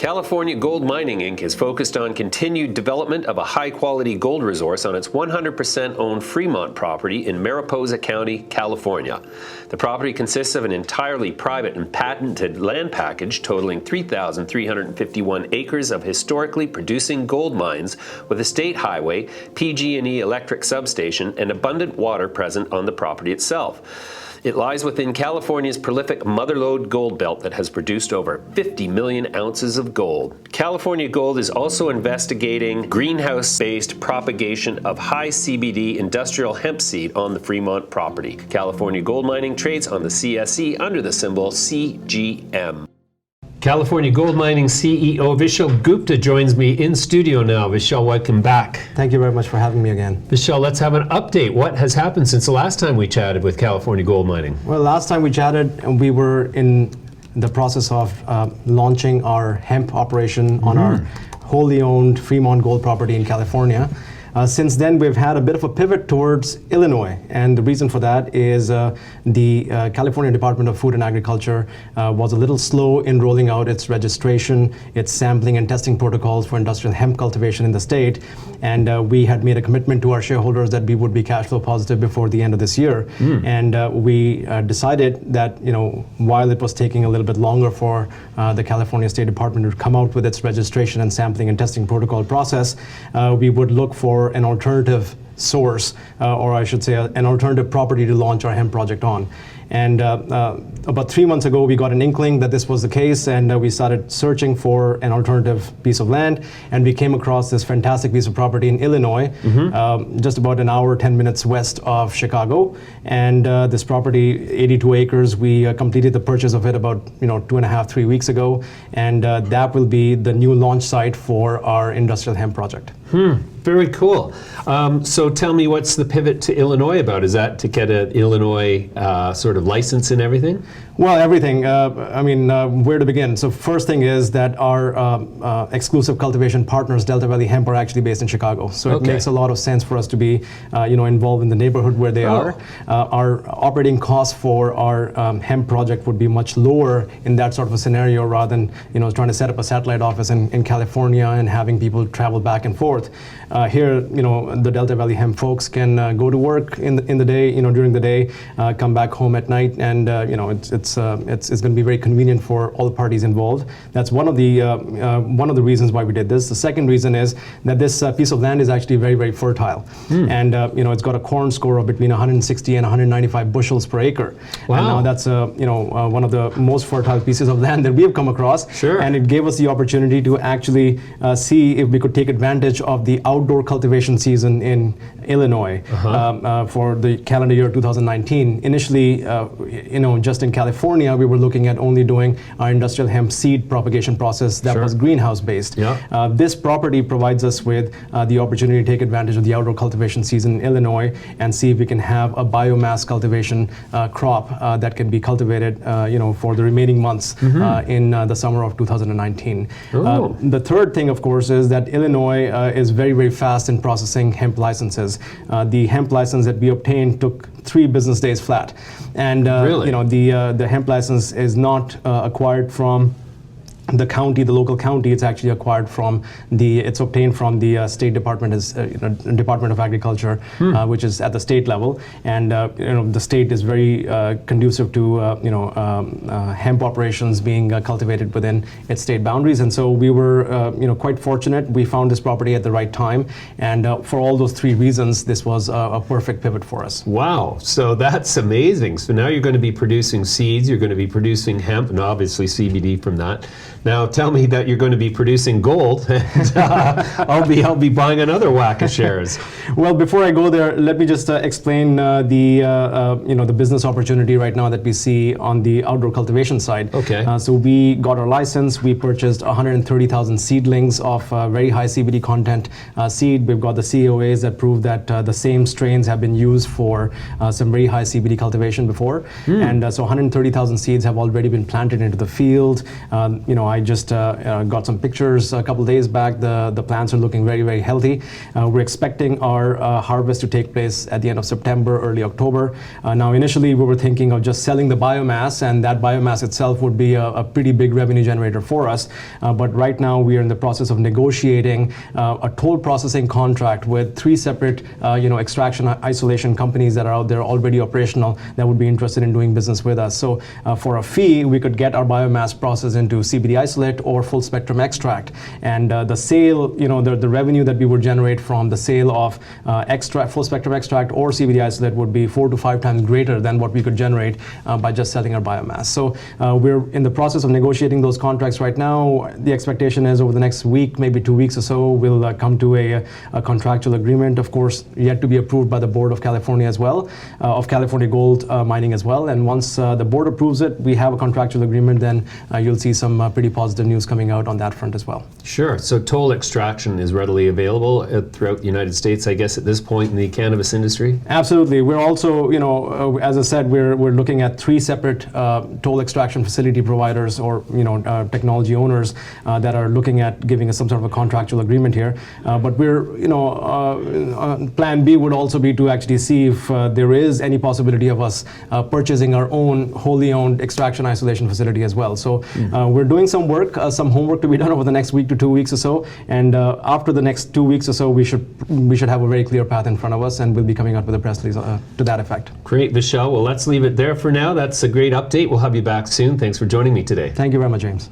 California Gold Mining Inc. is focused on continued development of a high-quality gold resource on its 100% owned Fremont property in Mariposa County, California. The property consists of an entirely private and patented land package totaling 3,351 acres of historically producing gold mines with a state highway, PG&E electric substation, and abundant water present on the property itself. It lies within California's prolific Mother Lode gold belt that has produced over 50 million ounces of gold. California Gold is also investigating greenhouse-based propagation of high CBD industrial hemp seed on the Fremont property. California Gold Mining trades on the CSE under the symbol CGM. California Gold Mining CEO Vishal Gupta joins me in studio now. Vishal, welcome back. Thank you very much for having me again. Vishal, let's have an update. What has happened since the last time we chatted with California Gold Mining? Well, last time we chatted, we were in the process of launching our hemp operation on our wholly owned Fremont gold property in California. Since then, we've had a bit of a pivot towards Illinois, and the reason for that is the California Department of Food and Agriculture was a little slow in rolling out its registration, its sampling and testing protocols for industrial hemp cultivation in the state, and we had made a commitment to our shareholders that we would be cash flow positive before the end of this year, and we decided that, you know, while it was taking a little bit longer for the California State Department to come out with its registration and sampling and testing protocol process, we would look for an alternative source, or I should say an alternative property to launch our hemp project on. And about 3 months ago, we got an inkling that this was the case, and we started searching for an alternative piece of land, and we came across this fantastic piece of property in Illinois, just about an hour, 10 minutes west of Chicago. And this property, 82 acres, we completed the purchase of it about 2.5, 3 weeks ago, and that will be the new launch site for our industrial hemp project. Very cool. So tell me, what's the pivot to Illinois about? Is that to get an Illinois sort of license and everything? Well, everything. Where to begin? So first thing is that our exclusive cultivation partners, Delta Valley Hemp, are actually based in Chicago. So it makes a lot of sense for us to be involved in the neighborhood where they are. Our operating costs for our hemp project would be much lower in that sort of a scenario, rather than trying to set up a satellite office in California and having people travel back and forth. Here, the Delta Valley Hemp folks can go to work in the day, during the day, come back home at night, and it's going to be very convenient for all the parties involved. That's one of the reasons why we did this. The second reason is that this piece of land is actually very, very fertile, and it's got a corn score of between 160 and 195 bushels per acre. Wow. And now that's one of the most fertile pieces of land that we have come across. Sure. And it gave us the opportunity to actually see if we could take advantage of the outdoor cultivation season in Illinois for the calendar year 2019. Initially, just in California, we were looking at only doing our industrial hemp seed propagation process that was greenhouse based. Yeah. This property provides us with the opportunity to take advantage of the outdoor cultivation season in Illinois and see if we can have a biomass cultivation crop that can be cultivated for the remaining months in the summer of 2019. The third thing, of course, is that Illinois is very, very fast in processing hemp licenses. The hemp license that we obtained took 3 business days flat. And really? The hemp license is not acquired from the county, the local county. It's actually acquired from it's obtained from the State Department, Department of Agriculture, which is at the state level, and the state is very conducive to hemp operations being cultivated within its state boundaries, and so we were quite fortunate. We found this property at the right time, and for all those 3 reasons, this was a perfect pivot for us. Wow, so that's amazing. So now you're going to be producing seeds, you're going to be producing hemp, and obviously CBD from that. Now tell me that you're going to be producing gold, and I'll be buying another whack of shares. Well, before I go there, let me just explain the business opportunity right now that we see on the outdoor cultivation side. Okay. So we got our license. We purchased 130,000 seedlings of very high CBD content seed. We've got the COAs that prove that the same strains have been used for some very high CBD cultivation before, and so 130,000 seeds have already been planted into the field. I just got some pictures a couple days back. The plants are looking very, very healthy. We're expecting our harvest to take place at the end of September, early October. Now, initially, we were thinking of just selling the biomass, and that biomass itself would be a pretty big revenue generator for us. But right now, we are in the process of negotiating a toll processing contract with 3 separate, extraction isolation companies that are out there already operational that would be interested in doing business with us. So, for a fee, we could get our biomass processed into CBD isolate or full spectrum extract, and the sale, the revenue that we would generate from the sale of full spectrum extract or CBD isolate would be 4 to 5 times greater than what we could generate by just selling our biomass. So we're in the process of negotiating those contracts right now. The expectation is over the next week, maybe 2 weeks or so, we'll come to a contractual agreement, of course, yet to be approved by the Board of California as well, of California Gold Mining as well. And once the board approves it, we have a contractual agreement, then you'll see some pretty positive news coming out on that front as well. Sure. So toll extraction is readily available throughout the United States, I guess, at this point in the cannabis industry? Absolutely. We're also, as I said, we're looking at 3 separate toll extraction facility providers or, technology owners that are looking at giving us some sort of a contractual agreement here. But we're, plan B would also be to actually see if there is any possibility of us purchasing our own wholly owned extraction isolation facility as well. So we're doing some work, some homework to be done over the next week to 2 weeks or so. And after the next 2 weeks or so, we should have a very clear path in front of us, and we'll be coming out with a press release to that effect. Great, Vishal. Well, let's leave it there for now. That's a great update. We'll have you back soon. Thanks for joining me today. Thank you very much, James.